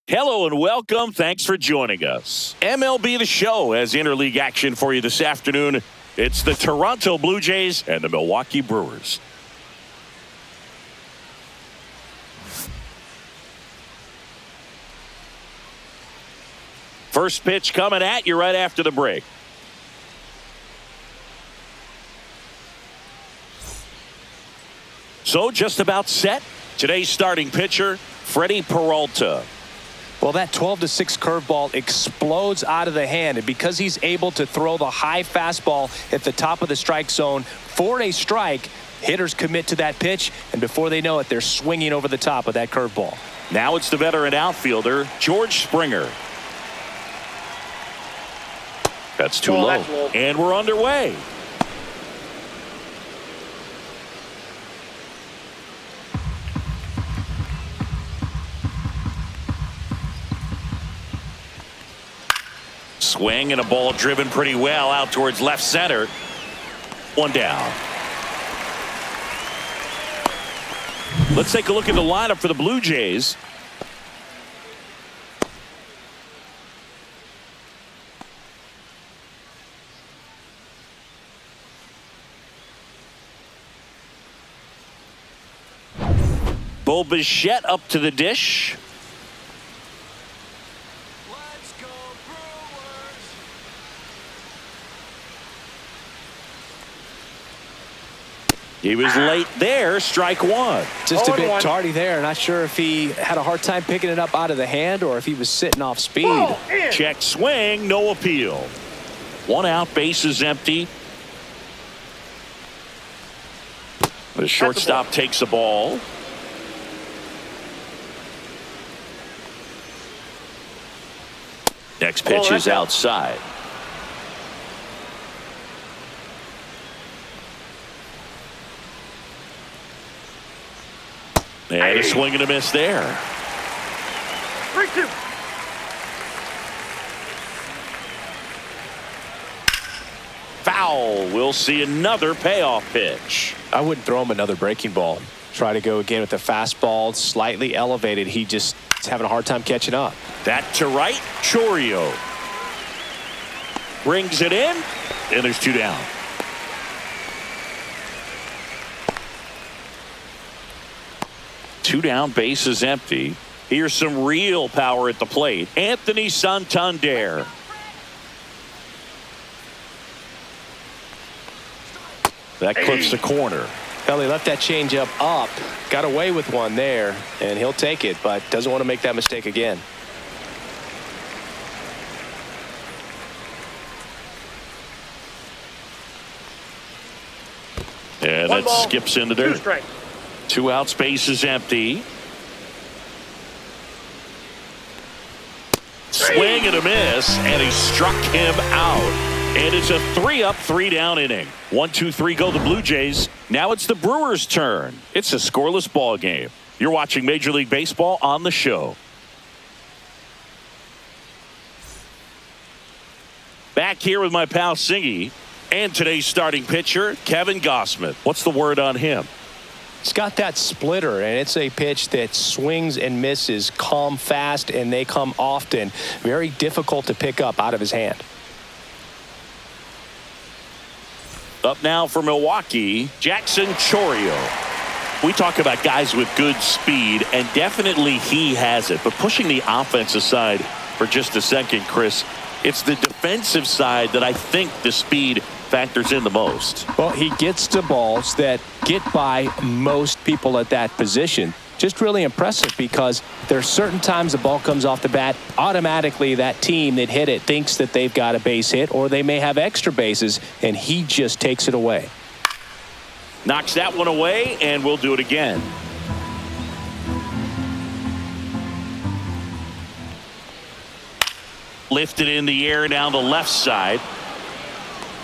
Hello and welcome. Thanks for joining us. MLB The Show has interleague action for you this afternoon. It's the Toronto Blue Jays and the Milwaukee Brewers. First pitch coming at you right after the break. So just about set. Today's starting pitcher, Freddie Peralta. Well, that 12-6 curveball explodes out of the hand, and because he's able to throw the high fastball at the top of the strike zone for a strike, hitters commit to that pitch, and before they know it, they're swinging over the top of that curveball. Now it's the veteran outfielder, George Springer. That's too low. And we're underway. Swing and a ball driven pretty well out towards left center. One down. Let's take a look at the lineup for the Blue Jays. Bo Bichette up to the dish. Let's go Brewers. He was late there. Strike one. Just a bit tardy there. Not sure if he had a hard time picking it up out of the hand or if he was sitting off speed. Check swing. No appeal. One out. Bases empty. The shortstop takes the ball. Next pitch is outside. And a swing and a miss there. 3-2. Foul. We'll see another payoff pitch. I wouldn't throw him another breaking ball. Try to go again with the fastball, slightly elevated. He just is having a hard time catching up. That to right. Chorio brings it in, and there's two down. Two down, bases empty. Here's some real power at the plate. Anthony Santander. That clips the corner. Well, he left that changeup up, got away with one there, and he'll take it, but doesn't want to make that mistake again. And that skips into there. Two outs, bases empty. Swing and a miss, and he struck him out. And it's a 3-up, 3-down inning. 1-2-3 go the Blue Jays. Now it's the Brewers' turn. It's a scoreless ball game. You're watching Major League Baseball on the show. Back here with my pal Singy and today's starting pitcher, Kevin Gossman. What's the word on him? He's got that splitter, and it's a pitch that swings and misses, come fast, and they come often. Very difficult to pick up out of his hand. Up now for Milwaukee, Jackson Chorio. We talk about guys with good speed, and definitely he has it. But pushing the offense aside for just a second, Chris, it's the defensive side that I think the speed factors in the most. Well, he gets to balls that get by most people at that position. Just really impressive because there are certain times the ball comes off the bat, automatically that team that hit it thinks that they've got a base hit or they may have extra bases, and he just takes it away. Knocks that one away, and we'll do it again. Lifted in the air down the left side.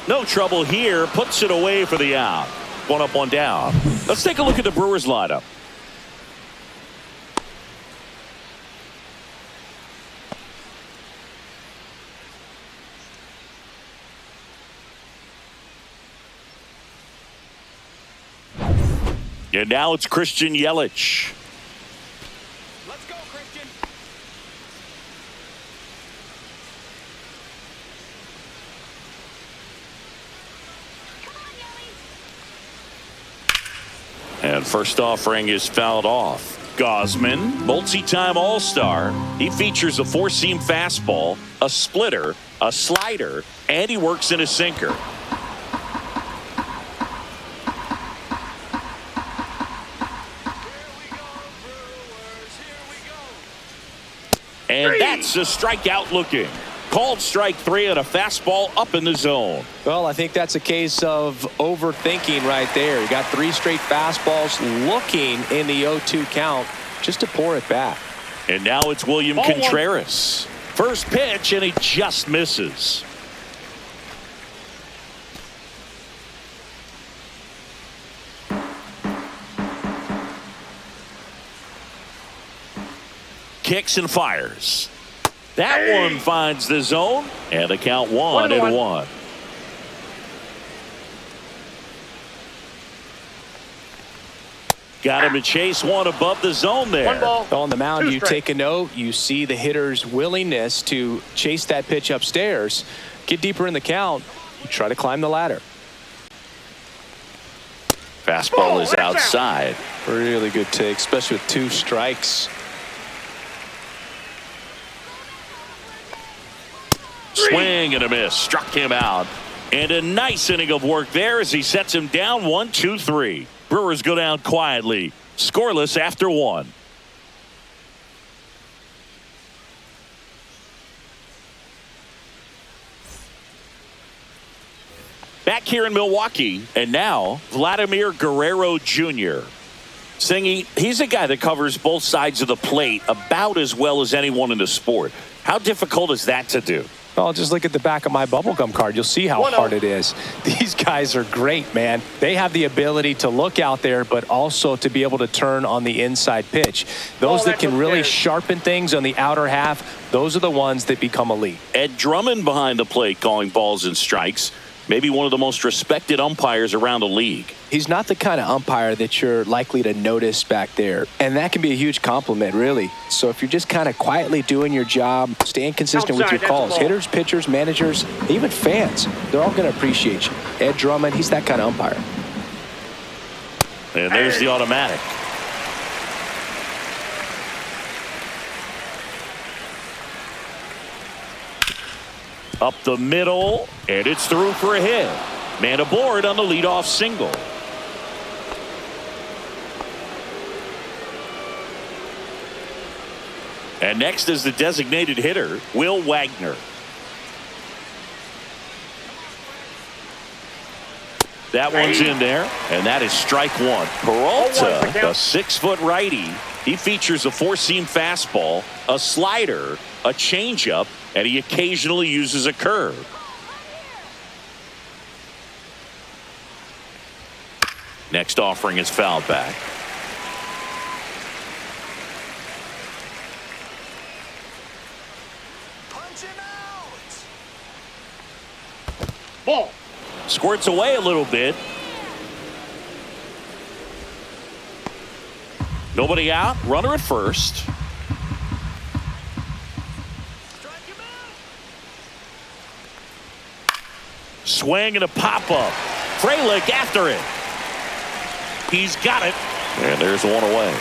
No trouble here. Puts it away for the out. One up, one down. Let's take a look at the Brewers lineup. And now it's Christian Yelich. Let's go, Christian. And first offering is fouled off. Gosman, multi-time All-Star. He features a four-seam fastball, a splitter, a slider, and he works in a sinker. And that's a strikeout looking. Called strike 3 on a fastball up in the zone. Well, I think that's a case of overthinking right there. You got 3 straight fastballs looking in the 0-2 count just to pour it back. And now it's William Contreras. First pitch, and he just misses. Kicks and fires. That one finds the zone, and the count 1-1. Got him to chase one above the zone there. On the mound, you take a note. You see the hitter's willingness to chase that pitch upstairs, get deeper in the count, you try to climb the ladder. Fastball is outside. Really good take, especially with 2 strikes. Swing and a miss. Struck him out. And a nice inning of work there as he sets him down 1-2-3. Brewers go down quietly. Scoreless after 1. Back here in Milwaukee. And now Vladimir Guerrero Jr. Singy, he's a guy that covers both sides of the plate about as well as anyone in the sport. How difficult is that to do? Well, just look at the back of my bubblegum card. You'll see how hard it is. These guys are great, man. They have the ability to look out there, but also to be able to turn on the inside pitch. Those that can really sharpen things on the outer half, those are the ones that become elite. Ed Drummond behind the plate calling balls and strikes. Maybe one of the most respected umpires around the league. He's not the kind of umpire that you're likely to notice back there. And that can be a huge compliment, really. So if you're just kind of quietly doing your job, staying consistent with your calls, hitters, pitchers, managers, even fans, they're all going to appreciate you. Ed Drummond, he's that kind of umpire. And there's the automatic. Up the middle, and it's through for a hit. Man aboard on the leadoff single. And next is the designated hitter, Will Wagner. That one's in there, and that is strike 1. Peralta, the 6-foot righty. He features a four-seam fastball, a slider, a changeup, and he occasionally uses a curve. Next offering is fouled back. Punch him out. Ball. Squirts away a little bit. Nobody out. Runner at first. Strike him out. Swing and a pop-up. Frelick after it. He's got it. And there's one away.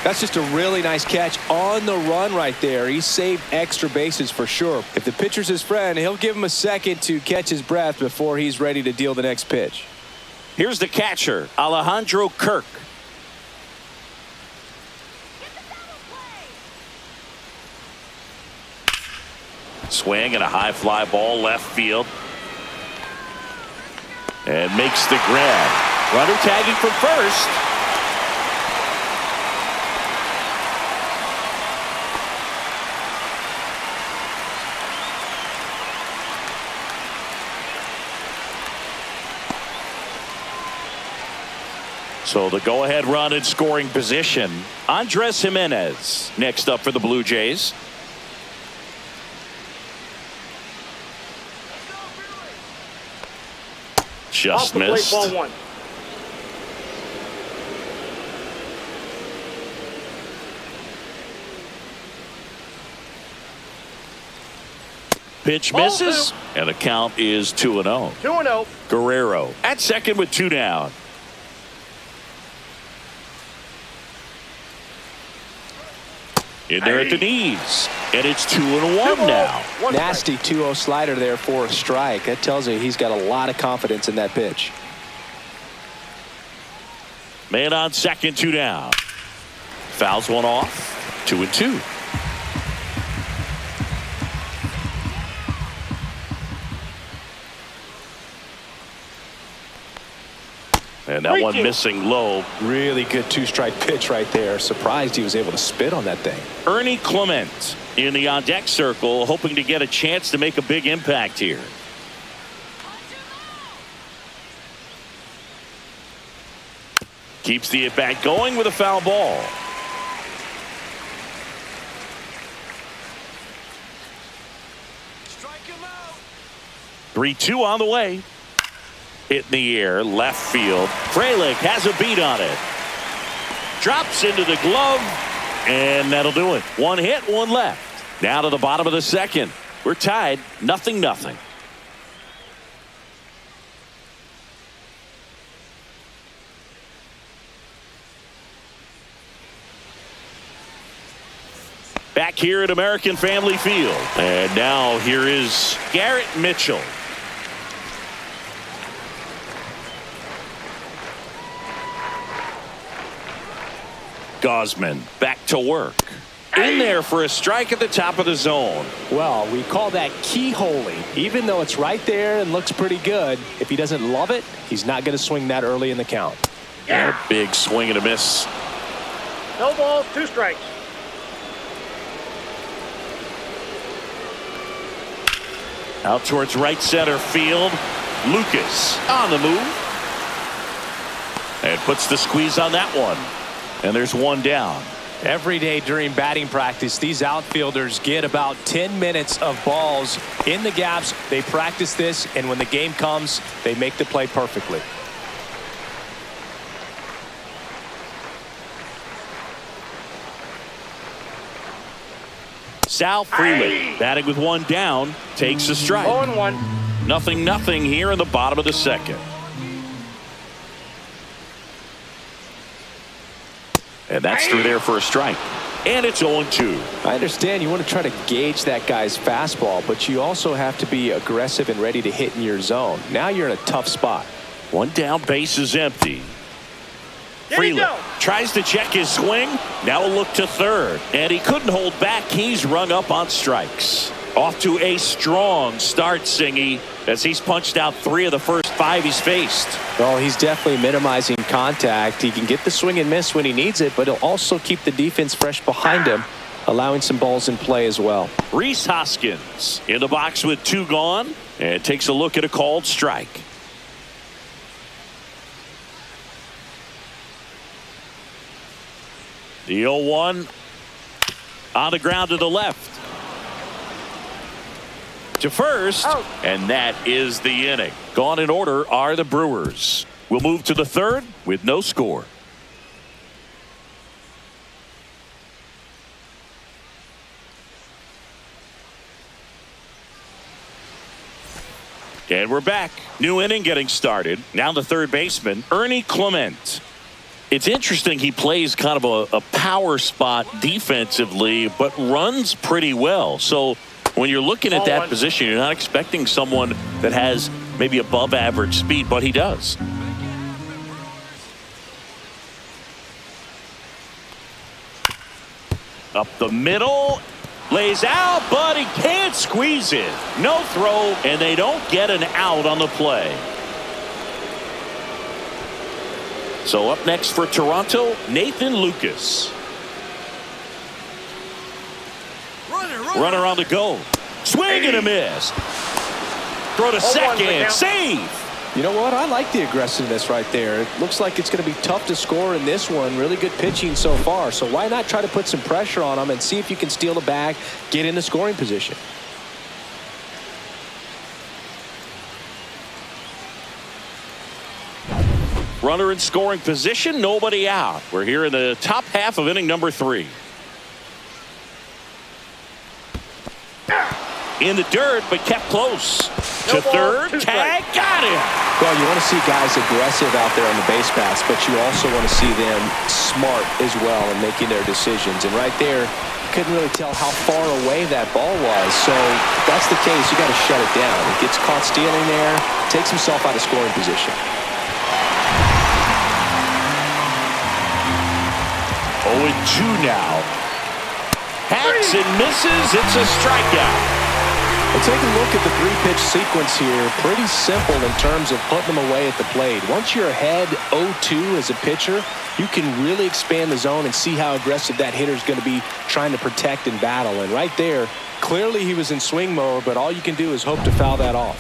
That's just a really nice catch on the run right there. He saved extra bases for sure. If the pitcher's his friend, he'll give him a second to catch his breath before he's ready to deal the next pitch. Here's the catcher, Alejandro Kirk. Swing and a high fly ball left field. And makes the grab. Runner tagging from first. So the go-ahead run in scoring position. Andres Jimenez next up for the Blue Jays. Just missed. Ball 1. Pitch misses, and the count is 2-0. 2-0. Guerrero at second with 2 down. In there at the knees. And it's 2-1 now. Nasty 2-0 slider there for a strike. That tells you he's got a lot of confidence in that pitch. Man on second, 2 down. Fouls one off. 2-2. And that one missing low. Really good two-strike pitch right there. Surprised he was able to spit on that thing. Ernie Clement in the on-deck circle, hoping to get a chance to make a big impact here. Keeps the at-bat going with a foul ball. Strike him out. 3-2 on the way. Hit in the air, left field. Frelick has a beat on it. Drops into the glove, and that'll do it. One hit, one left. Now to the bottom of the second. We're tied, 0-0. Back here at American Family Field. And now here is Garrett Mitchell. Gosman back to work. In there for a strike at the top of the zone. Well, we call that keyholing. Even though it's right there and looks pretty good, if he doesn't love it, he's not going to swing that early in the count. Yeah. Big swing and a miss. No balls, 2 strikes. Out towards right center field. Lucas on the move. And puts the squeeze on that one. And there's one down. Every day during batting practice, these outfielders get about 10 minutes of balls in the gaps. They practice this, and when the game comes, they make the play perfectly. Sal Frelick batting with one down, takes a strike. 0-1. 0-0 here in the bottom of the second. And that's through there for a strike. And it's 0-2. I understand you want to try to gauge that guy's fastball, but you also have to be aggressive and ready to hit in your zone. Now you're in a tough spot. One down, base is empty. Frelick tries to check his swing. Now a look to third. And he couldn't hold back. He's rung up on strikes. Off to a strong start, Singy, as he's punched out 3 of the first 5 he's faced. Well, he's definitely minimizing contact. He can get the swing and miss when he needs it, but he'll also keep the defense fresh behind him, allowing some balls in play as well. Rhys Hoskins in the box with 2 gone and takes a look at a called strike. The 0-1 on the ground to the left. To first, and that is the inning. Gone in order are the Brewers. We'll move to the third with no score. And we're back. New inning getting started. Now the third baseman, Ernie Clement. It's interesting, he plays kind of a power spot defensively, but runs pretty well. So when you're looking at that position, you're not expecting someone that has maybe above average speed, but he does. Up the middle, lays out, but he can't squeeze it. No throw, and they don't get an out on the play. So up next for Toronto, Nathan Lucas. Runner on the go. Swing and a miss. Throw to second. Save. You know what? I like the aggressiveness right there. It looks like it's going to be tough to score in this one. Really good pitching so far. So why not try to put some pressure on him and see if you can steal the bag, get in the scoring position. Runner in scoring position, nobody out. We're here in the top half of inning number 3. In the dirt, but kept close. To third, tag, got him. Well, you want to see guys aggressive out there on the base paths, but you also want to see them smart as well in making their decisions. And right there, couldn't really tell how far away that ball was. So if that's the case, you got to shut it down. He gets caught stealing there, takes himself out of scoring position. 0-2 now. Hacks and misses. It's a strikeout. Well, take a look at the three-pitch sequence here. Pretty simple in terms of putting them away at the plate. Once you're ahead 0-2 as a pitcher, you can really expand the zone and see how aggressive that hitter is going to be trying to protect and battle. And right there, clearly he was in swing mode, but all you can do is hope to foul that off.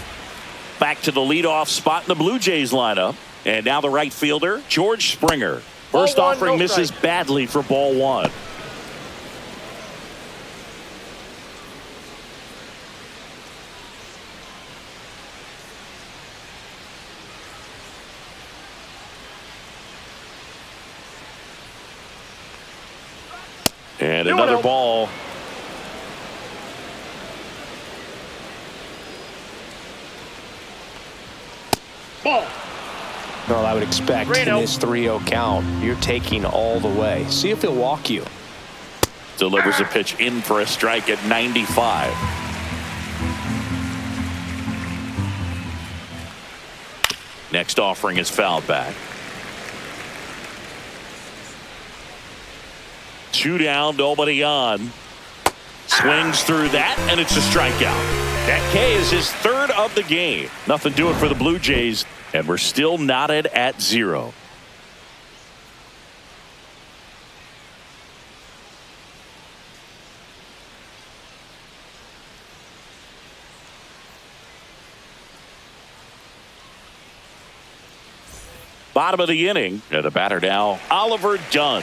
Back to the leadoff spot in the Blue Jays lineup. And now the right fielder, George Springer. First Ball one, offering no misses strike. badly for ball one. And another ball. Ball. Well, I would expect in this 3-0 count, you're taking all the way. See if he'll walk you. Delivers a pitch in for a strike at 95. Next offering is fouled back. 2 down, nobody on. Swings through that, and it's a strikeout. That K is his third of the game. Nothing doing for the Blue Jays, and we're still knotted at 0. Bottom of the inning, and the batter now, Oliver Dunn.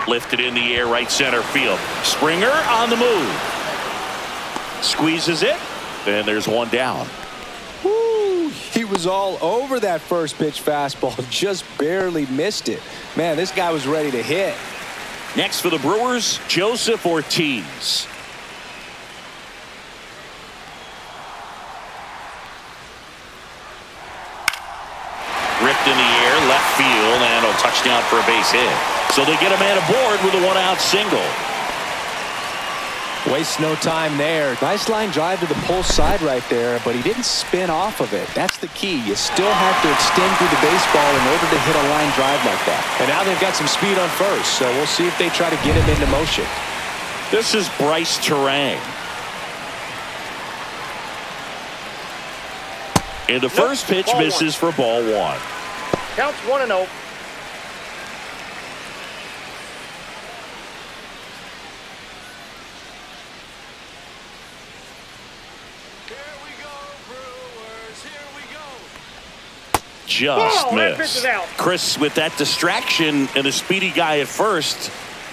Lifted in the air, right center field. Springer on the move. Squeezes it, and there's one down. Woo! He was all over that first pitch fastball, just barely missed it. Man, this guy was ready to hit. Next for the Brewers, Joseph Ortiz. Ripped in the air, left field, and a touchdown for a base hit. So they get a man aboard with a one-out single. Wastes no time there. Nice line drive to the pull side right there, but he didn't spin off of it. That's the key. You still have to extend through the baseball in order to hit a line drive like that. And now they've got some speed on first, so we'll see if they try to get him into motion. This is Bryce Terang. And the first pitch misses for ball one. Counts 1-0. Just that pitch is missed. out. Chris, with that distraction and a speedy guy at first,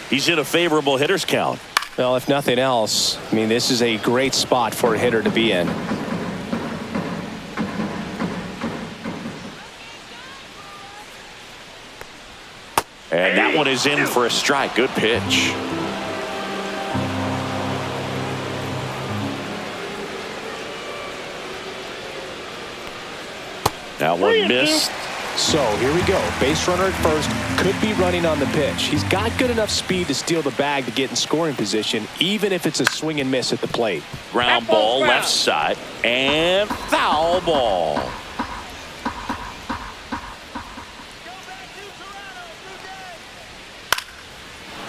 he's in a favorable hitter's count. Well, if nothing else, I mean, this is a great spot for a hitter to be in. And that one is in for a strike. Good pitch. That one missed. So here we go. Base runner at first, could be running on the pitch. He's got good enough speed to steal the bag to get in scoring position, even if it's a swing and miss at the plate. Ground ball left side and foul ball.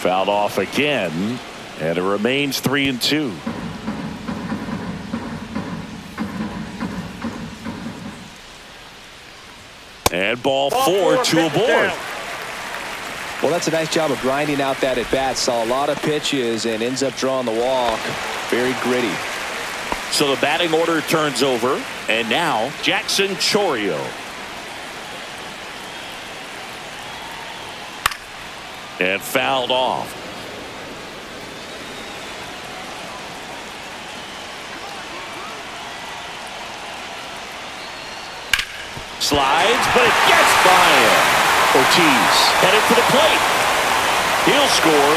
Fouled off again, and it remains 3-2. And ball four, 2 aboard. Well, that's a nice job of grinding out that at bat. Saw a lot of pitches and ends up drawing the walk. Very gritty. So the batting order turns over, and now Jackson Chourio. And fouled off. Slides, but it gets by him. Ortiz headed for the plate. He'll score.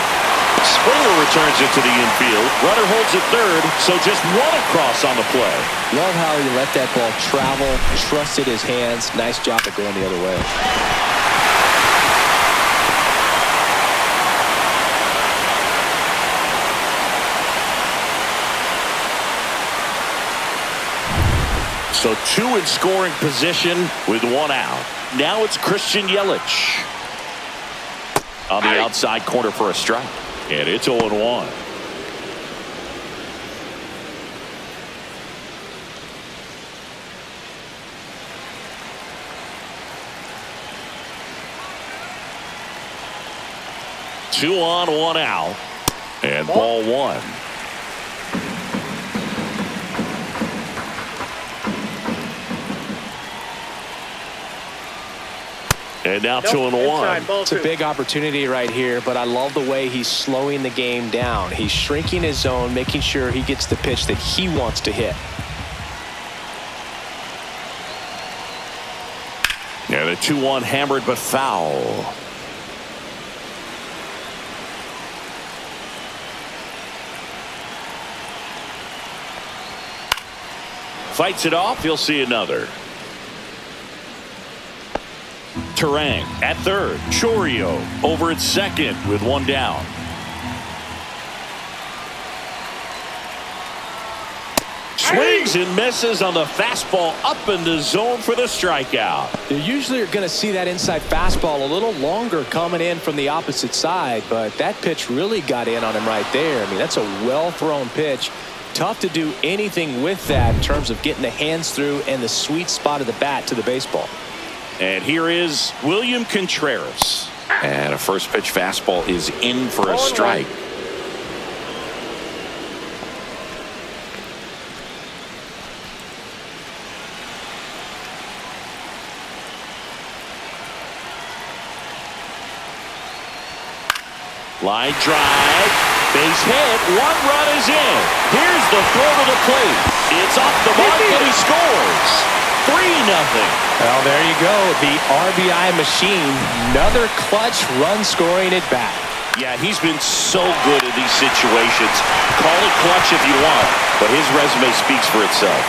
Springer returns it to the infield. Runner holds it third, so just one across on the play. Love how he let that ball travel, trusted his hands. Nice job of going the other way. So two in scoring position with one out. Now it's Christian Yelich on the outside corner for a strike. And it's 0-1. Two on, one out. And ball one. And now 2-1. It's a big opportunity right here, but I love the way he's slowing the game down. He's shrinking his zone, making sure he gets the pitch that he wants to hit. And a 2-1 hammered but foul. Fights it off. You'll see another. Terang at third. Chourio over at second with one down. Swings and misses on the fastball up in the zone for the strikeout. You usually are going to see that inside fastball a little longer coming in from the opposite side, but that pitch really got in on him right there. I mean, that's a well-thrown pitch. Tough to do anything with that in terms of getting the hands through and the sweet spot of the bat to the baseball. And here is William Contreras. And a first pitch fastball is in for a strike. Line drive, base hit, one run is in. Here's the throw to the plate. It's off the mark and he scores. 3-0. Well, there you go. The RBI machine. Another clutch run scoring at bat. Yeah, he's been so good in these situations. Call it clutch if you want, but his resume speaks for itself.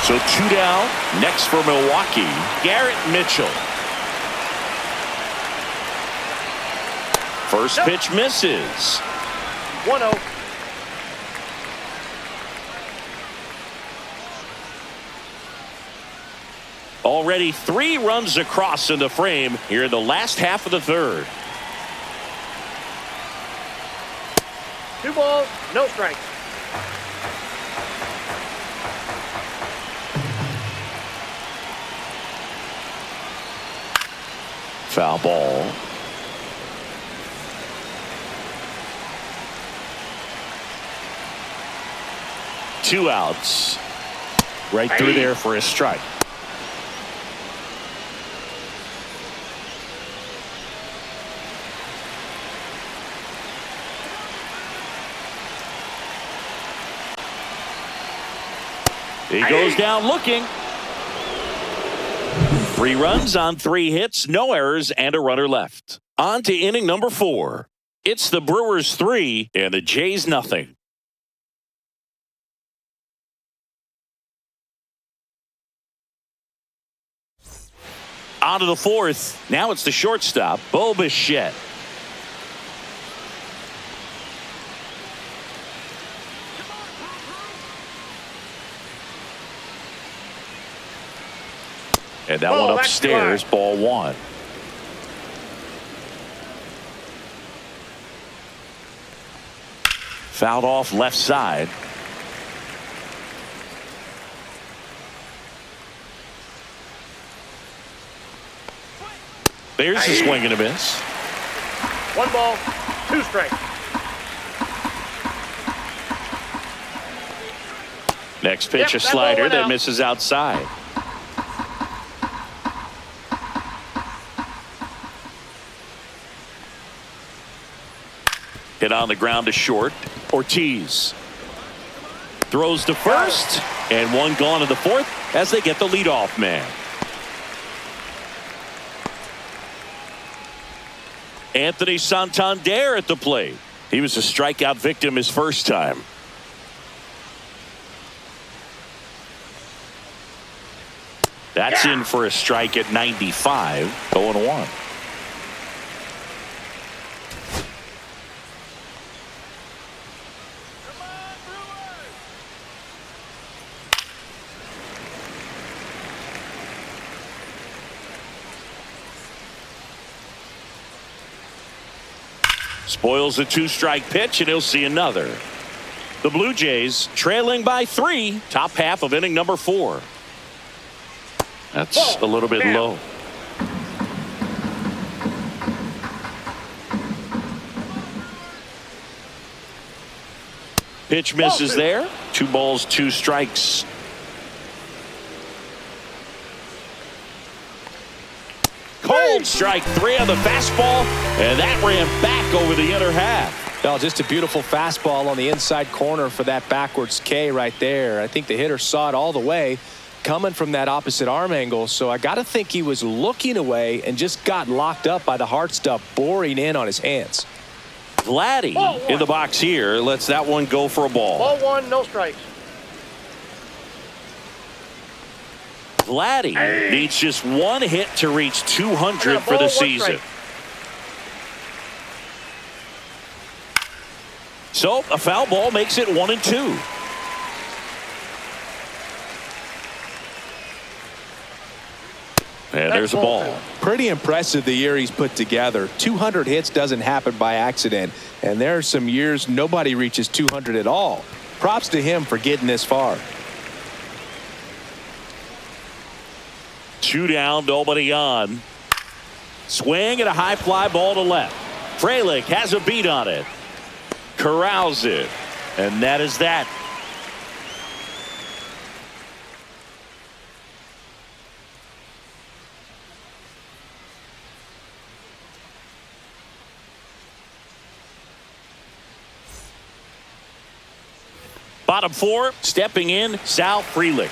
So 2 down. Next for Milwaukee, Garrett Mitchell. First pitch misses. 1-0. Already 3 runs across in the frame here in the last half of the third. 2 balls, no strikes. Foul ball. Two outs. Right through there for a strike. He goes down looking. 3 runs on 3 hits, no errors, and a runner left. On to inning number 4. It's the Brewers 3 and the Jays nothing. On to the 4th. Now it's the shortstop, Bo Bichette. And that one upstairs, ball 1. Fouled off left side. There's a swing and a miss. 1 ball, 2 strikes. Next pitch, a slider that misses outside. Hit on the ground to short. Ortiz throws to first, and one gone in the 4th as they get the leadoff man. Anthony Santander at the plate. He was a strikeout victim his first time. That's in for a strike at 95. 0-1. Spoils a 2-strike pitch, and he'll see another. The Blue Jays trailing by 3, top half of inning number 4. That's a little bit low. Pitch misses there. 2 balls, 2 strikes. Cold strike 3 on the fastball, and that ran back over the inner half. Well, just a beautiful fastball on the inside corner for that backwards K right there. I think the hitter saw it all the way coming from that opposite arm angle, so I got to think he was looking away and just got locked up by the hard stuff boring in on his hands. Vladdy in the box here lets that one go for a ball. Ball 1, no strikes. Vladdy needs just 1 hit to reach 200 for the season. So a foul ball makes it 1-2. And there's a ball. Pretty impressive the year he's put together. 200 hits doesn't happen by accident, and there are some years nobody reaches 200 at all. Props to him for getting this far. 2 down, nobody on. Swing and a high fly ball to left. Frelick has a beat on it. Corrals it. And that is that. Bottom 4, stepping in, Sal Frelick.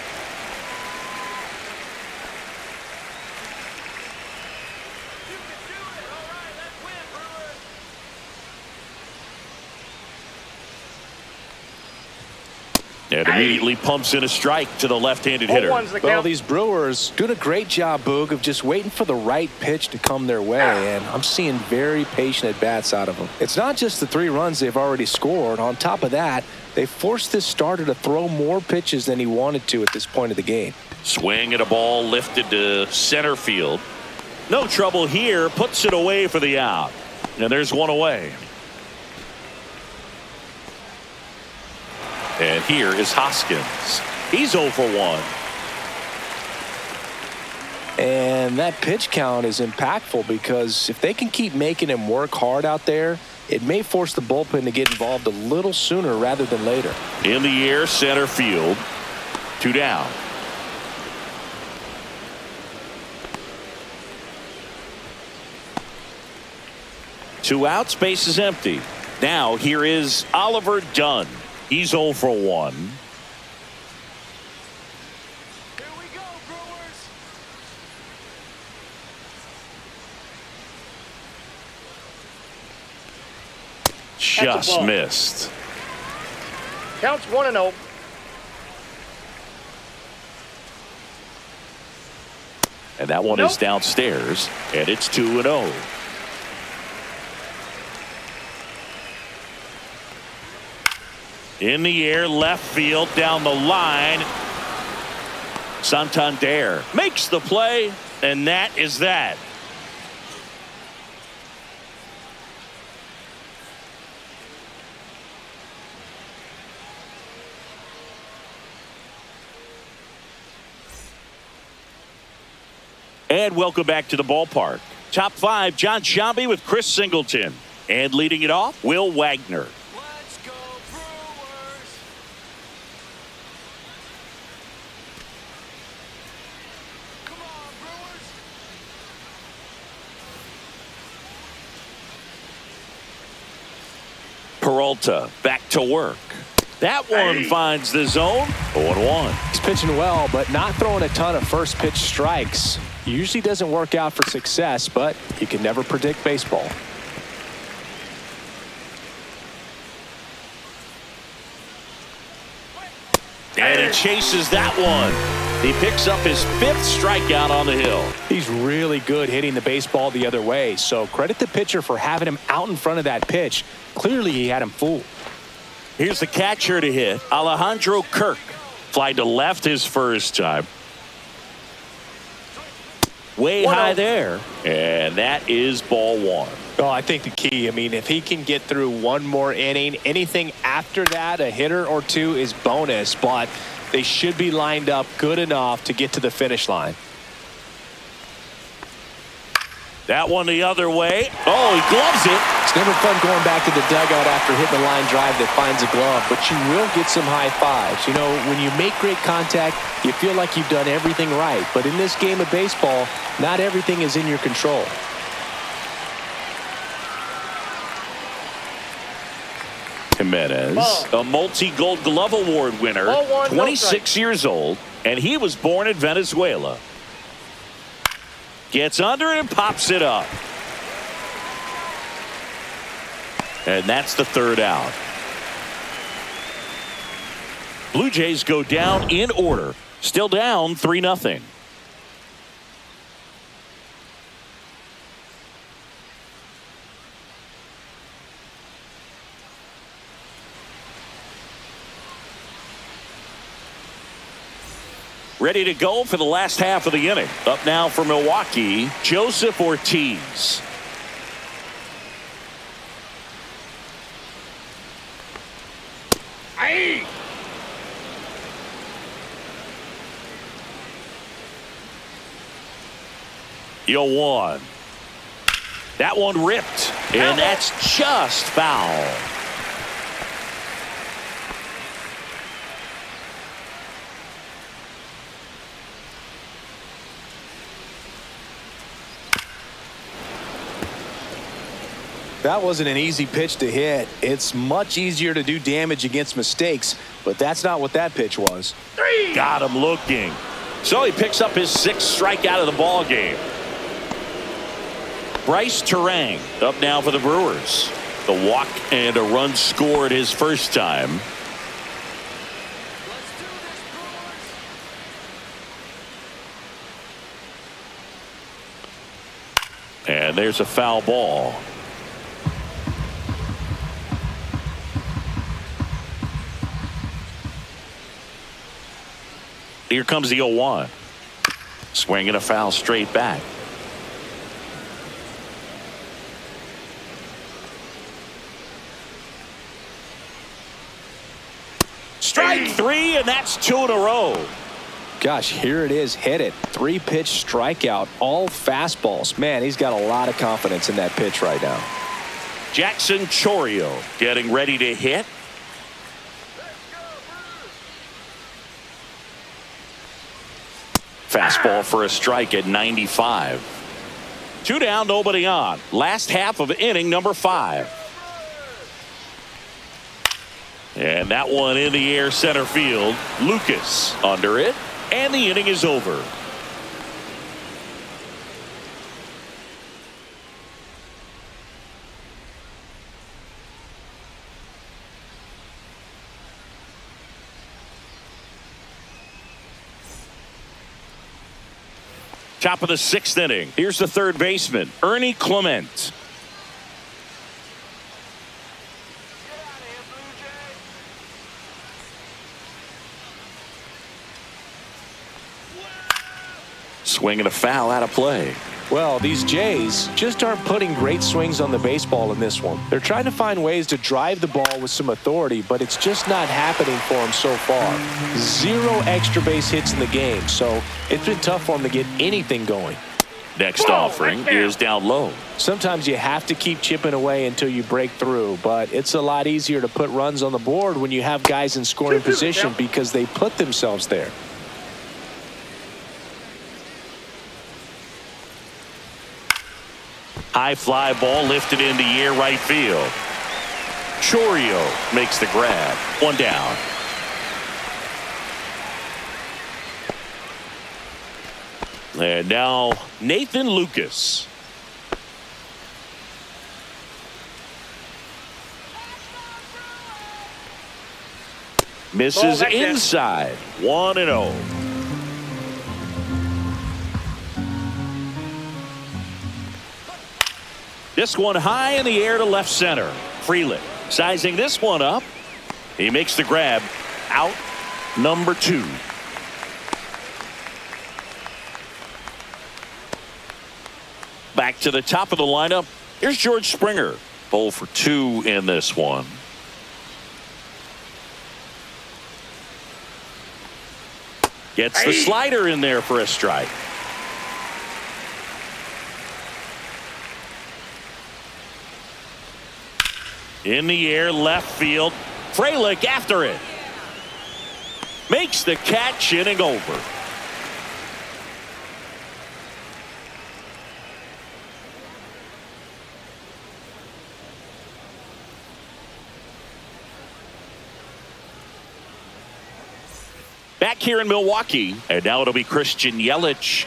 And immediately pumps in a strike to the left-handed hitter. Well, these Brewers doing a great job, Boog, of just waiting for the right pitch to come their way, and I'm seeing very patient at-bats out of them. It's not just the 3 runs they've already scored. On top of that, they forced this starter to throw more pitches than he wanted to at this point of the game. Swing and a ball lifted to center field. No trouble here. Puts it away for the out. And there's 1 away. And here is Hoskins. He's 0 for 1. And that pitch count is impactful because if they can keep making him work hard out there, it may force the bullpen to get involved a little sooner rather than later. In the air, center field. 2 down. Two out, space is empty. Now here is Oliver Dunn. He's 0 for 1. Here we go, Brewers. Just missed. Counts 1-0. And that one is downstairs, and it's 2-0. In the air, left field, down the line. Santander makes the play, and that is that. And welcome back to the ballpark. Top 5, John Sciambi with Chris Singleton. And leading it off, Will Wagner. Let's go, Brewers. Come on, Brewers. Peralta back to work. That one finds the zone. 0-1. He's pitching well, but not throwing a ton of first pitch strikes. Usually doesn't work out for success, but you can never predict baseball. chases that one. He picks up his 5th strikeout on the hill. He's really good hitting the baseball the other way, so credit the pitcher for having him out in front of that pitch. Clearly, he had him fooled. Here's the catcher to hit, Alejandro Kirk. Fly to left his first time. Way high there, and that is ball 1. Oh, I think the key, if he can get through one more inning, anything after that, a hitter or two is bonus, but they should be lined up good enough to get to the finish line. That one the other way. Oh, he gloves it. It's never fun going back to the dugout after hitting a line drive that finds a glove, but you will get some high fives. You know, when you make great contact, you feel like you've done everything right. But in this game of baseball, not everything is in your control. Jimenez, a multi-Gold Glove Award winner, 26 years old, and he was born in Venezuela. Gets under it and pops it up. And that's the 3rd out. Blue Jays go down in order. Still down 3-0. Ready to go for the last half of the inning. Up now for Milwaukee, Joseph Ortiz. Aye. Yo, 1. That one ripped, and that's just foul. That wasn't an easy pitch to hit. It's much easier to do damage against mistakes, but that's not what that pitch was. 3. Got him looking. So he picks up his 6th strikeout of the ball game. Bryce Terang up now for the Brewers. The walk and a run scored his first time. Let's do this, Brewers. And there's a foul ball. Here comes the 0-1. Swinging a foul straight back. Strike 3, and that's 2 in a row. Gosh, here it is. Hit it. 3-pitch strikeout. All fastballs. Man, he's got a lot of confidence in that pitch right now. Jackson Chourio getting ready to hit. Fastball for a strike at 95. 2 down, nobody on. Last half of inning number 5. And that one in the air center field. Lucas under it, and the inning is over. Top of the 6th inning. Here's the 3rd baseman, Ernie Clement. Get out of here, Blue Jays. Swinging a foul out of play. Well, these Jays just aren't putting great swings on the baseball in this one. They're trying to find ways to drive the ball with some authority, but it's just not happening for them so far. 0 extra base hits in the game, so it's been tough for them to get anything going. Next offering is down low. Sometimes you have to keep chipping away until you break through, but it's a lot easier to put runs on the board when you have guys in scoring position because they put themselves there. High fly ball lifted in the air right field. Chourio makes the grab. 1 down. And now Nathan Lucas. Misses back there. inside. 1-0. This one high in the air to left center. Freeland sizing this one up. He makes the grab. Out number 2. Back to the top of the lineup. Here's George Springer. 0 for 2 in this one. Gets the slider in there for a strike. In the air, left field. Frelick after it. Makes the catch, inning over. Back here in Milwaukee, and now it'll be Christian Yelich.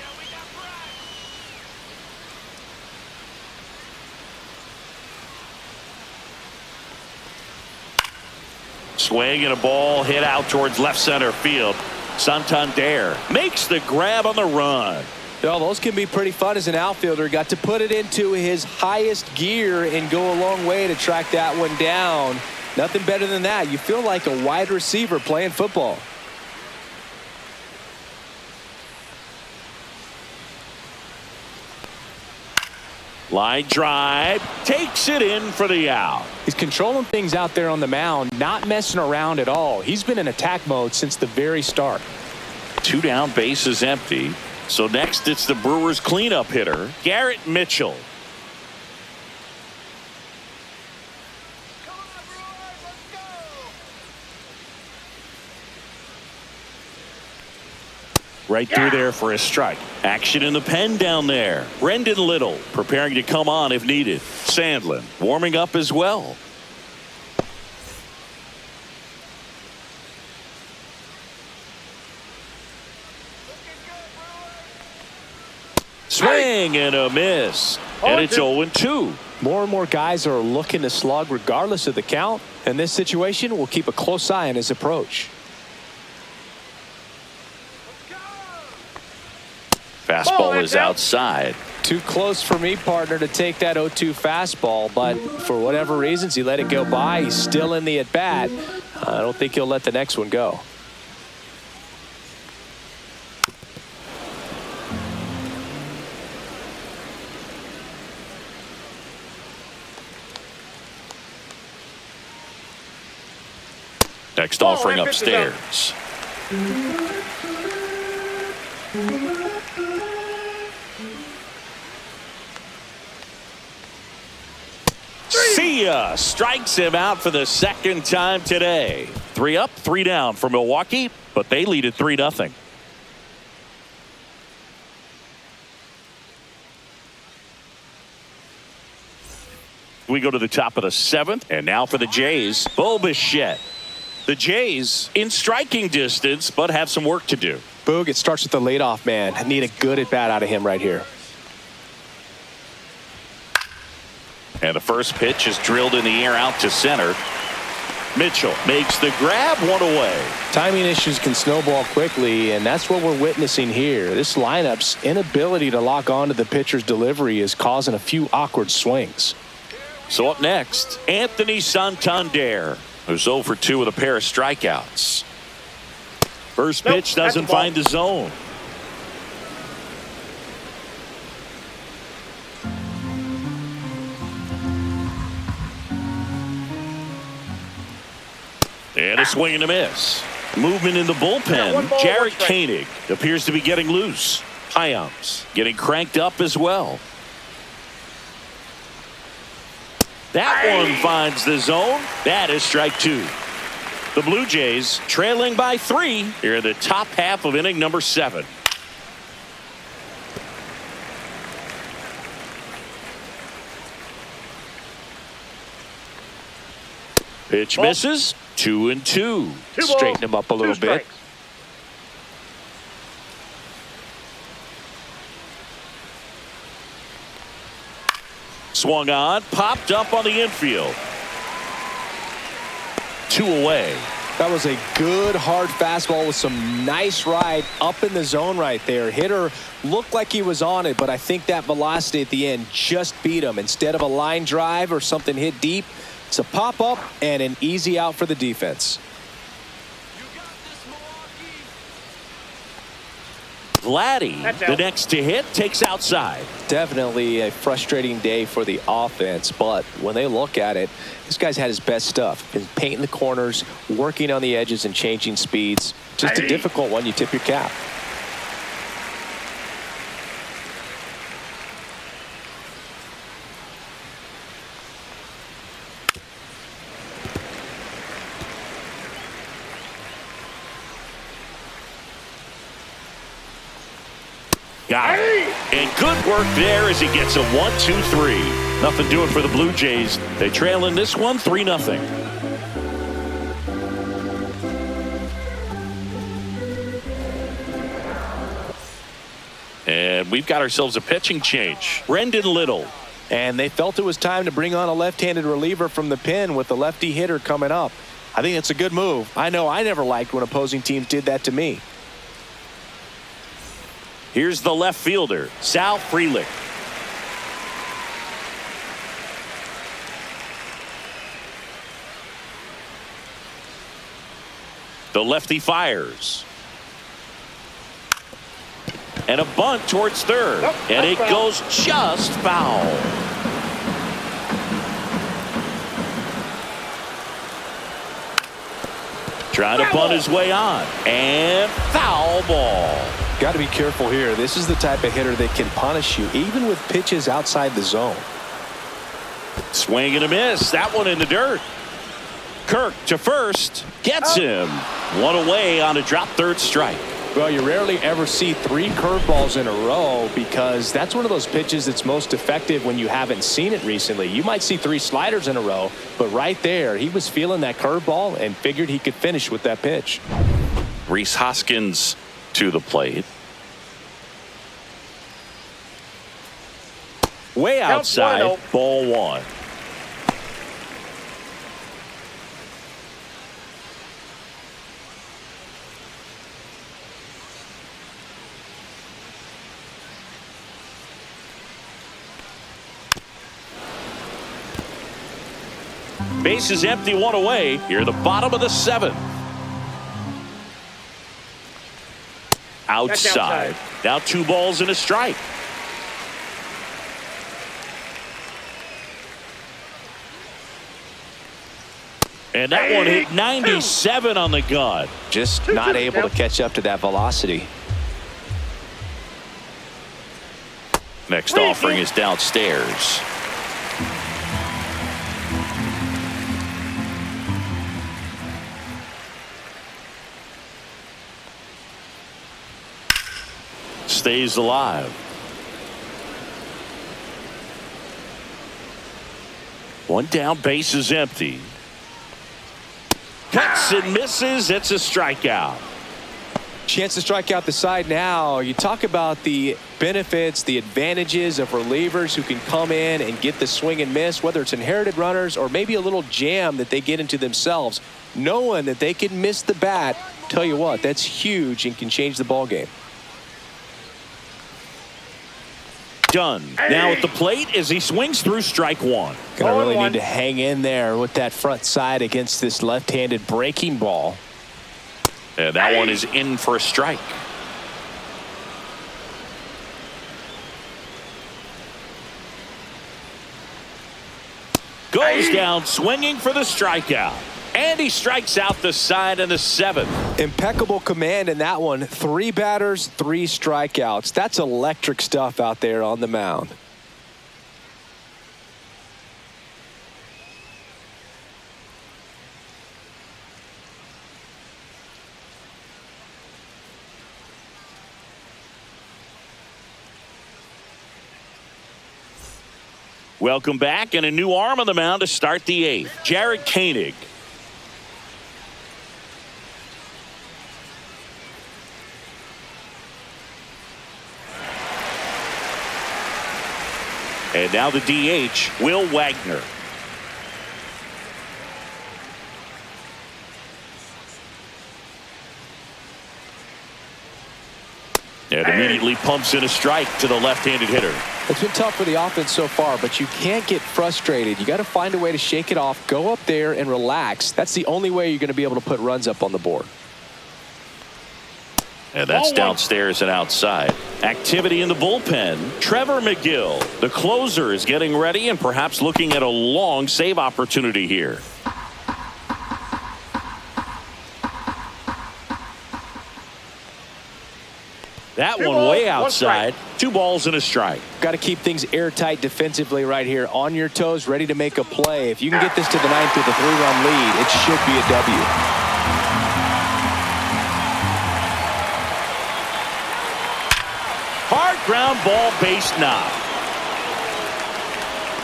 Swing and a ball hit out towards left center field. Santander makes the grab on the run. Well, those can be pretty fun as an outfielder. Got to put it into his highest gear and go a long way to track that one down. Nothing better than that. You feel like a wide receiver playing football. Line drive, takes it in for the out. He's controlling things out there on the mound, not messing around at all. He's been in attack mode since the very start. 2 down, bases empty. So next it's the Brewers cleanup hitter, Garrett Mitchell. Right through there for a strike. Action in the pen down there. Brendan Little preparing to come on if needed. Sandlin warming up as well. Swing and a miss. And it's 0-2. More and more guys are looking to slug regardless of the count. In this situation, we'll keep a close eye on his approach. Fastball is outside. Too close for me, partner, to take that 0-2 fastball, but for whatever reasons he let it go by. He's still in the at-bat. I don't think he'll let the next one go. Next offering upstairs. See ya. Strikes him out for the second time today. 3 up, 3 down for Milwaukee, but they lead at 3-0. We go to the top of the 7th, and now for the Jays, Bo Bichette. The Jays in striking distance, but have some work to do. Boog, it starts with the leadoff man. I need a good at-bat out of him right here. And the first pitch is drilled in the air out to center. Mitchell makes the grab, 1 away. Timing issues can snowball quickly, and that's what we're witnessing here. This lineup's inability to lock onto the pitcher's delivery is causing a few awkward swings. So up next, Anthony Santander, who's 0 for 2 with a pair of strikeouts. First pitch doesn't find the zone. And a swing and a miss. Movement in the bullpen. Jarrett Koenig appears to be getting loose. Hyams getting cranked up as well. That one finds the zone. That is strike 2. The Blue Jays trailing by 3 here in the top half of inning number 7. Pitch misses. 2-2. Straighten him up a little bit. Swung on, popped up on the infield. 2 away. That was a good hard fastball with some nice ride up in the zone right there. Hitter looked like he was on it, but I think that velocity at the end just beat him. Instead of a line drive or something hit deep, it's a pop up and an easy out for the defense. Vladdy, the next to hit, takes outside. Definitely a frustrating day for the offense, but when they look at it, this guy's had his best stuff. Been painting the corners, working on the edges and changing speeds. Just a difficult one. You tip your cap. Got it. And good work there as he gets a 1-2-3. Nothing doing for the Blue Jays. They trail in this one 3-0. And we've got ourselves a pitching change. Brendan Little. And they felt it was time to bring on a left-handed reliever from the pen with the lefty hitter coming up. I think it's a good move. I know I never liked when opposing teams did that to me. Here's the left fielder, Sal Frelick. The lefty fires. And a bunt towards third. Nope, and it foul. goes just foul. Trying to bunt his way on. And foul ball. Got to be careful here. This is the type of hitter that can punish you even with pitches outside the zone. Swing and a miss. That one in the dirt. Kirk to first. Gets him. One away on a drop third strike. Well, you rarely ever see 3 curveballs in a row because that's one of those pitches that's most effective when you haven't seen it recently. You might see 3 sliders in a row, but right there, he was feeling that curveball and figured he could finish with that pitch. Rhys Hoskins to the plate. Way outside, ball 1. Base is empty, 1 away. Here, the bottom of the 7th. Outside. Now 2 balls and a strike. And that one hit 97 on the gun. Just not able to catch up to that velocity. Next offering is downstairs. Stays alive. 1 down, base is empty. Cuts and misses. It's a strikeout. Chance to strike out the side now. You talk about the benefits, the advantages of relievers who can come in and get the swing and miss, whether it's inherited runners or maybe a little jam that they get into themselves. Knowing that they can miss the bat, tell you what, that's huge and can change the ball game. Dunn now at the plate as he swings through strike 1. Gonna really need to hang in there with that front side against this left-handed breaking ball. And that one is in for a strike. Goes down swinging for the strikeout. And he strikes out the side in the 7th. Impeccable command in that one. 3 batters, 3 strikeouts. That's electric stuff out there on the mound. Welcome back, and a new arm on the mound to start the 8th. Jared Koenig. And now the DH, Will Wagner. And immediately pumps in a strike to the left-handed hitter. It's been tough for the offense so far, but you can't get frustrated. You got to find a way to shake it off, go up there and relax. That's the only way you're going to be able to put runs up on the board. And that's downstairs and outside. Activity in the bullpen. Trevor McGill, the closer, is getting ready and perhaps looking at a long save opportunity here. That one way outside. 2 balls and a strike. Got to keep things airtight defensively right here. On your toes, ready to make a play. If you can get this to the 9th with a 3-run lead, it should be a W. Hard ground ball, base knock.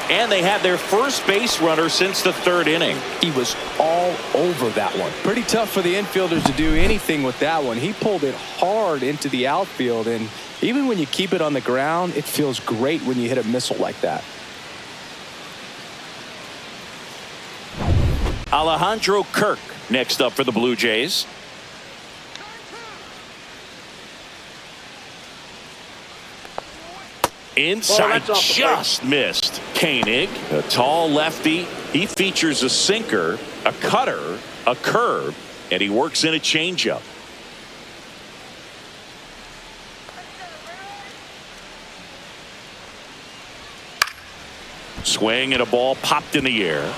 And they had their first base runner since the 3rd inning. He was all over that one. Pretty tough for the infielders to do anything with that one. He pulled it hard into the outfield, and even when you keep it on the ground, it feels great when you hit a missile like that. Alejandro Kirk next up for the Blue Jays. Inside, just missed. Koenig, a tall lefty. He features a sinker, a cutter, a curve, and he works in a changeup. Swing and a ball popped in the air.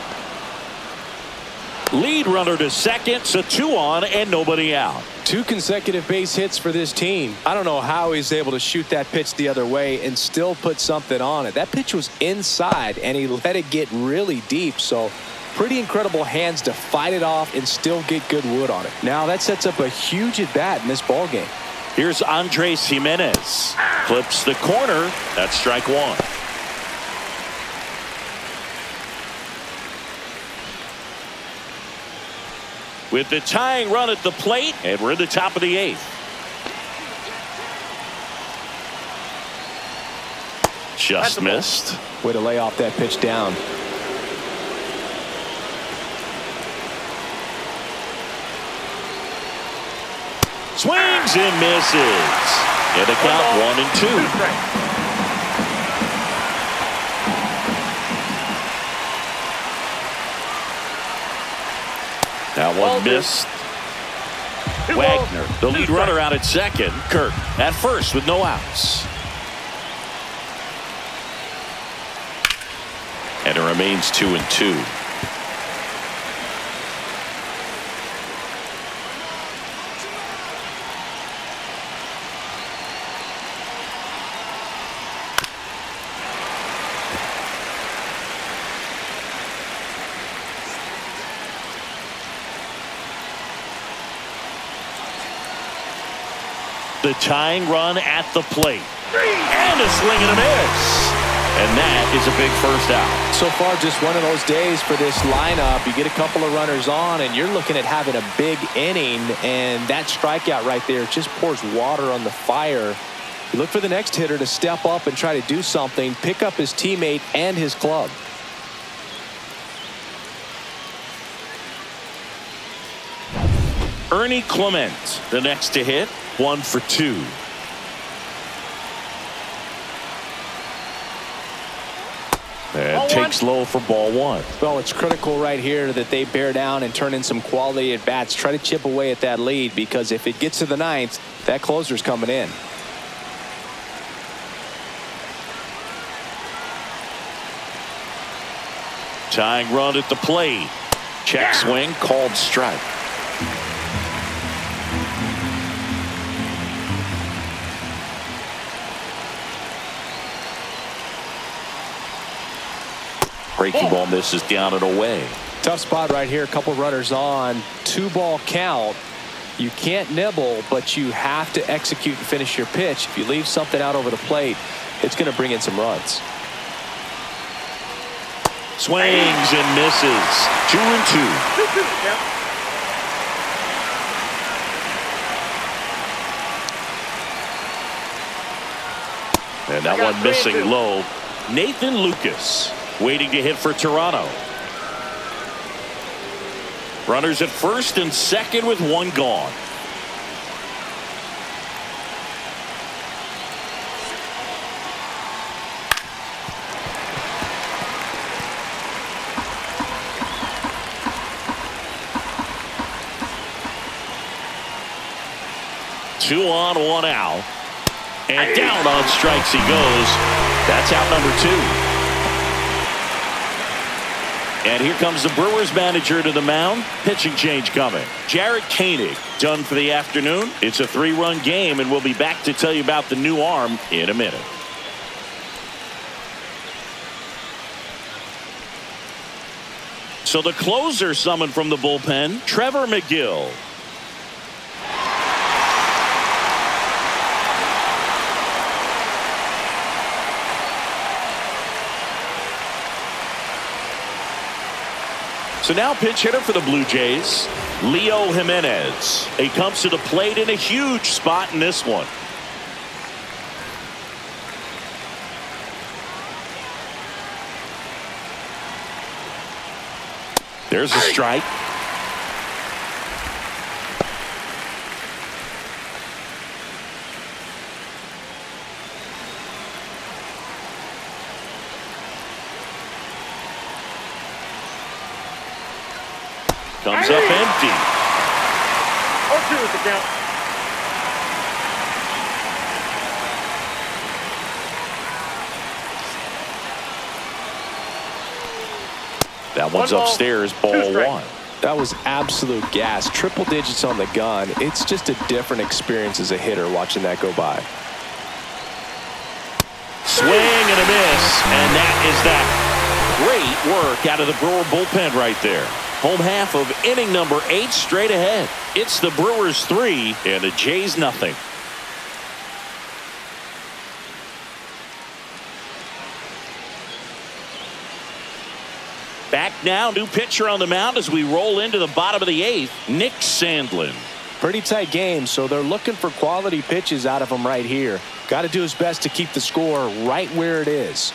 Lead runner to second, so 2 on and nobody out. 2 consecutive base hits for this team. I don't know how he's able to shoot that pitch the other way and still put something on it. That pitch was inside, and he let it get really deep. So pretty incredible hands to fight it off and still get good wood on it. Now that sets up a huge at bat in this ball game. Here's Andres Jimenez. Clips the corner. That's strike 1. With the tying run at the plate, and we're in the top of the 8th. Just missed. Way to lay off that pitch down. Swings and misses. And the count 1-2. Now one missed. Wagner, the lead runner, out at second. Kirk at first with no outs. And it remains 2-2. The tying run at the plate. And a swing and a miss. And that is a big first out. So far, just one of those days for this lineup. You get a couple of runners on, and you're looking at having a big inning. And that strikeout right there just pours water on the fire. You look for the next hitter to step up and try to do something, pick up his teammate and his club. Ernie Clement, the next to hit, 1 for 2. And takes low for ball 1. Well, it's critical right here that they bear down and turn in some quality at bats. Try to chip away at that lead, because if it gets to the 9th, that closer's coming in. Tying run at the plate. Check swing, called strike. Breaking ball misses down and away. Tough spot right here. A couple runners on. 2-ball count. You can't nibble, but you have to execute and finish your pitch. If you leave something out over the plate, it's going to bring in some runs. Swings and misses. 2-2. And that one missing low. Nathan Lucas waiting to hit for Toronto. Runners at first and second with 1 gone. 2 on, 1 out. And down on strikes he goes. That's out number 2. And here comes the Brewers manager to the mound. Pitching change coming. Jarred Koenig done for the afternoon. It's a 3-run game, and we'll be back to tell you about the new arm in a minute. So the closer summoned from the bullpen, Trevor McGill. So now pinch hitter for the Blue Jays, Leo Jimenez. He comes to the plate in a huge spot in this one. There's a strike. Comes up empty. 0-2 is the count. That one's upstairs, ball 1. That was absolute gas. Triple digits on the gun. It's just a different experience as a hitter watching that go by. Swing and a miss, and that is that. Great work out of the Brewer bullpen right there. Home half of inning number 8 straight ahead. It's the Brewers 3 and the Jays nothing. Back now, new pitcher on the mound as we roll into the bottom of the 8th, Nick Sandlin. Pretty tight game, so they're looking for quality pitches out of him right here. Got to do his best to keep the score right where it is.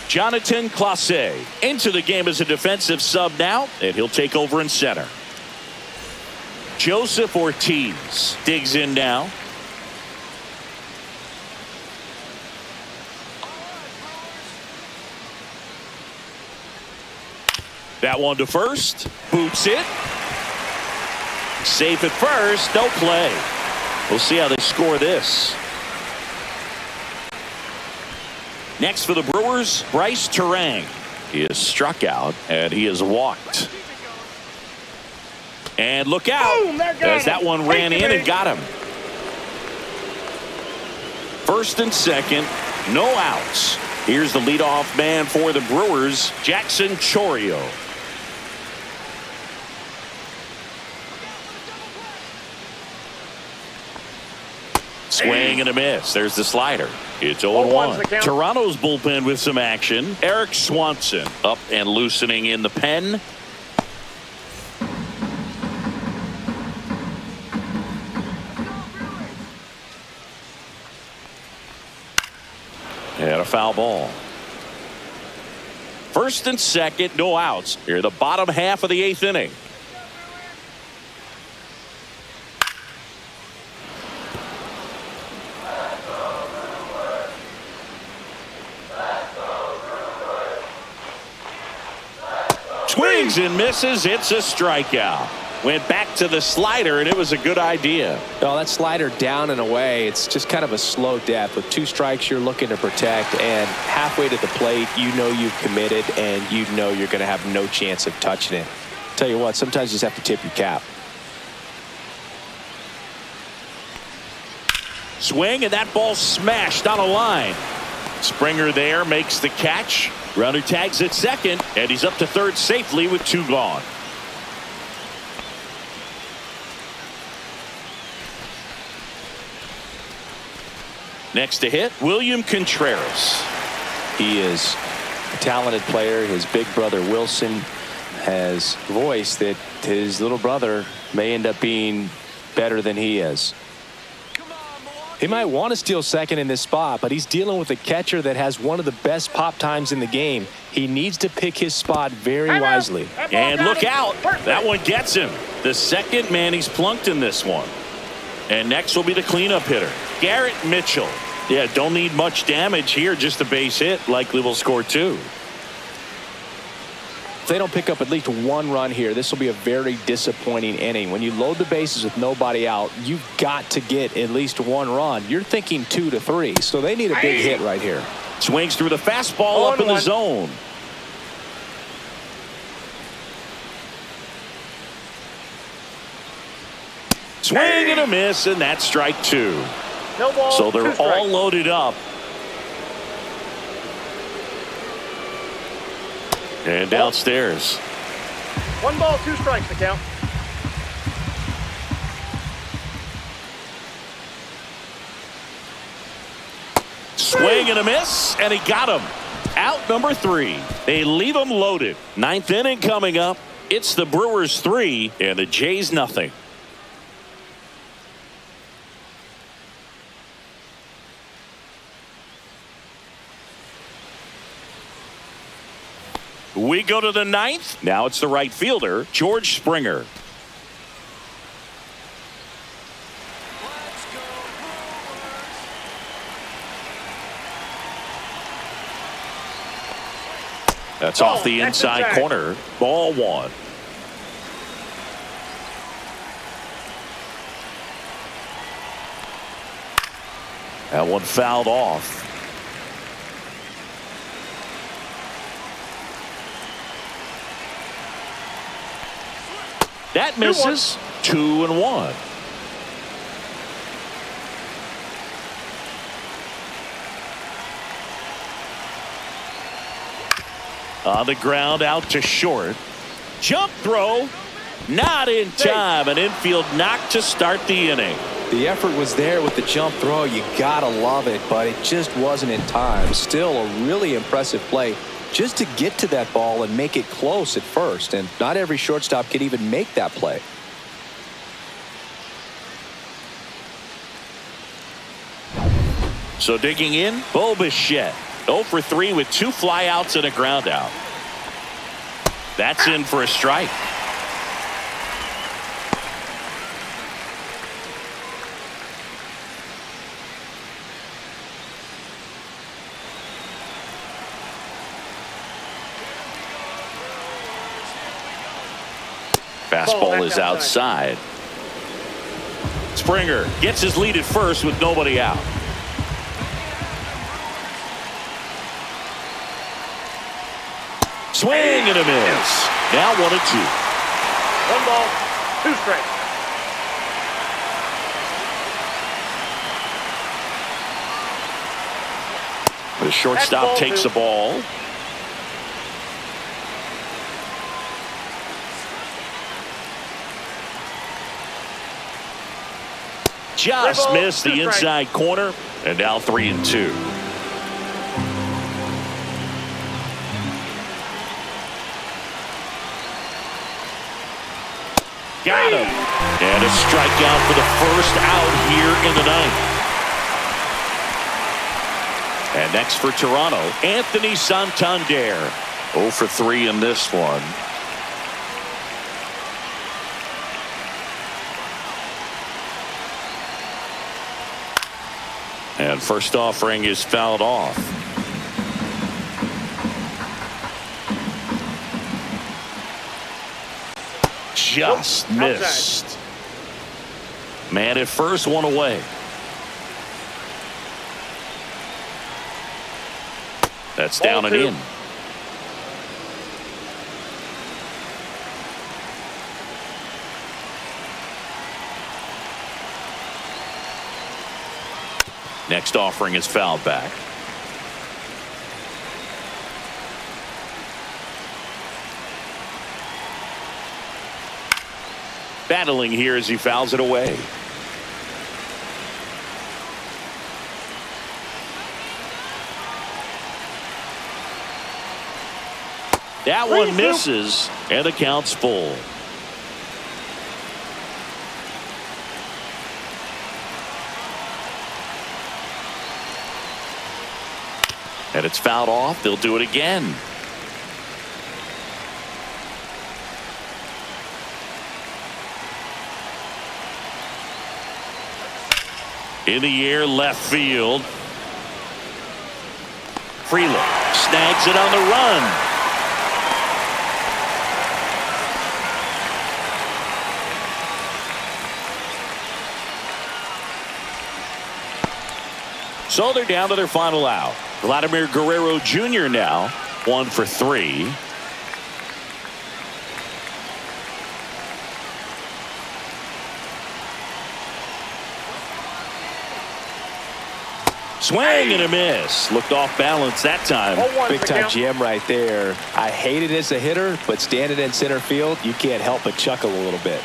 Jonathan Clase into the game as a defensive sub now, and he'll take over in center. Joseph Ortiz digs in now. That one to first. Boots it. Safe at first. No play. We'll see how they score this. Next for the Brewers, Bryce Terang. He is struck out, and he is walked. And look out, Boom, as that one ran in and got him. First and second, no outs. Here's the leadoff man for the Brewers, Jackson Chourio. Swing and a miss. There's the slider. It's 0-1. Toronto's bullpen with some action. Eric Swanson up and loosening in the pen. And a foul ball. First and second, no outs. Here, the bottom half of the 8th inning. Swings and misses. It's a strikeout. Went back to the slider, and it was a good idea. Oh, that slider down and away. It's just kind of a slow death. With 2 strikes, you're looking to protect, and halfway to the plate, you know you've committed, and you know you're going to have no chance of touching it. Tell you what, sometimes you just have to tip your cap. Swing, and that ball smashed on a line. Springer there makes the catch. Runner tags at second, and he's up to third safely with 2 gone. Next to hit, William Contreras. He is a talented player. His big brother Wilson has voiced that his little brother may end up being better than he is. He might want to steal second in this spot, but he's dealing with a catcher that has one of the best pop times in the game. He needs to pick his spot very wisely. And look out. That one gets him. The second man he's plunked in this one. And next will be the cleanup hitter, Garrett Mitchell. Yeah, don't need much damage here, just a base hit. Likely will score 2. they don't pick up at least one run here, this will be a very disappointing inning. When you load the bases with nobody out, you've got to get at least one run. You're thinking 2 to 3, so they need a big hit right here. Swings through the fastball up in the zone. Swing and a miss, and that's strike 2. No ball, so they're 2 strikes. all loaded up. And downstairs. 1 ball, 2 strikes to count. Swing and a miss, and he got him. Out number 3. They leave him loaded. 9th inning coming up. It's the Brewers 3 and the Jays nothing. We go to the 9th. Now it's the right fielder, George Springer. That's off the inside corner. Ball 1. That one fouled off. That misses. 2-1. On the ground, out to short. Jump throw. Not in time. An infield knock to start the inning. The effort was there with the jump throw. You gotta love it, but it just wasn't in time. Still a really impressive play just to get to that ball and make it close at first. And not every shortstop can even make that play. So digging in, Bo Bichette. 0 for 3 with 2 flyouts and a ground out. That's in for a strike. Fastball is outside. Springer gets his lead at first with nobody out. Swing and a miss. Now 1-2. 1 ball, 2 strikes. The shortstop takes the ball. Just missed the inside corner, and now 3-2. Got him. And a strikeout for the first out here in the 9th. And next for Toronto, Anthony Santander. 0 for 3 in this one. And first offering is fouled off. Just missed. Man at first, 1 away. That's down and in. Next offering is fouled back. Battling here as he fouls it away. That one misses, and the count's full. And it's fouled off. They'll do it again. In the air, left field. Freeland snags it on the run. So they're down to their final out. Vladimir Guerrero Jr. now 1 for 3. Swing and a miss. Looked off balance that time. Big time GM right there. I hate it as a hitter, but standing in center field, you can't help but chuckle a little bit.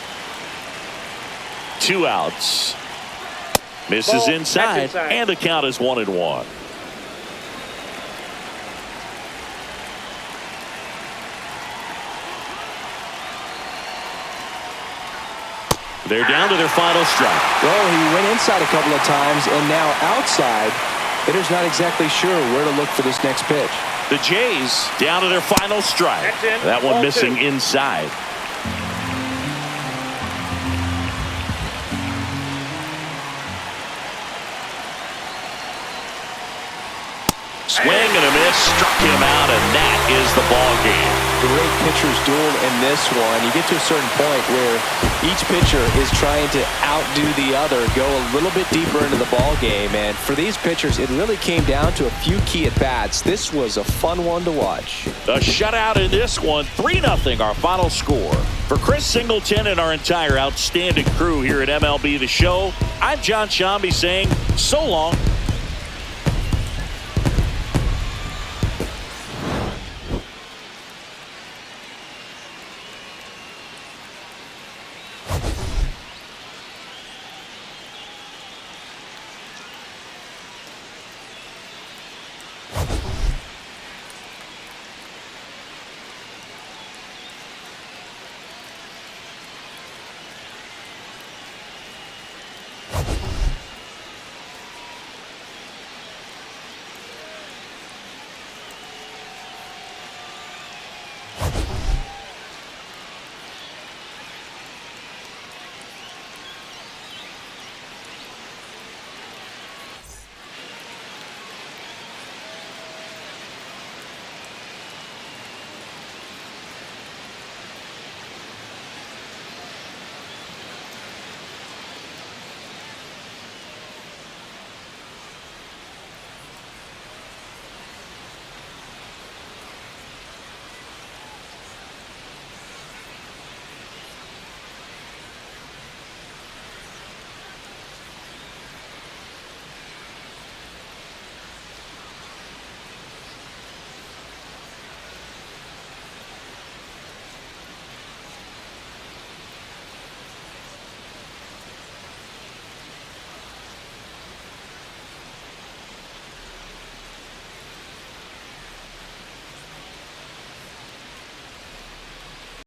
2 outs. Misses inside, and the count is 1-1. They're down to their final strike. Well, he went inside a couple of times, and now outside. Hitter's not exactly sure where to look for this next pitch. The Jays down to their final strike. That one missing inside. Swing and a miss, struck him out, and that is the ball game. Great pitchers duel in this one. You get to a certain point where each pitcher is trying to outdo the other, go a little bit deeper into the ball game, and for these pitchers, it really came down to a few key at bats. This was a fun one to watch. The shutout in this one, 3-0, our final score. For Chris Singleton and our entire outstanding crew here at MLB The Show, I'm John Shambi saying so long.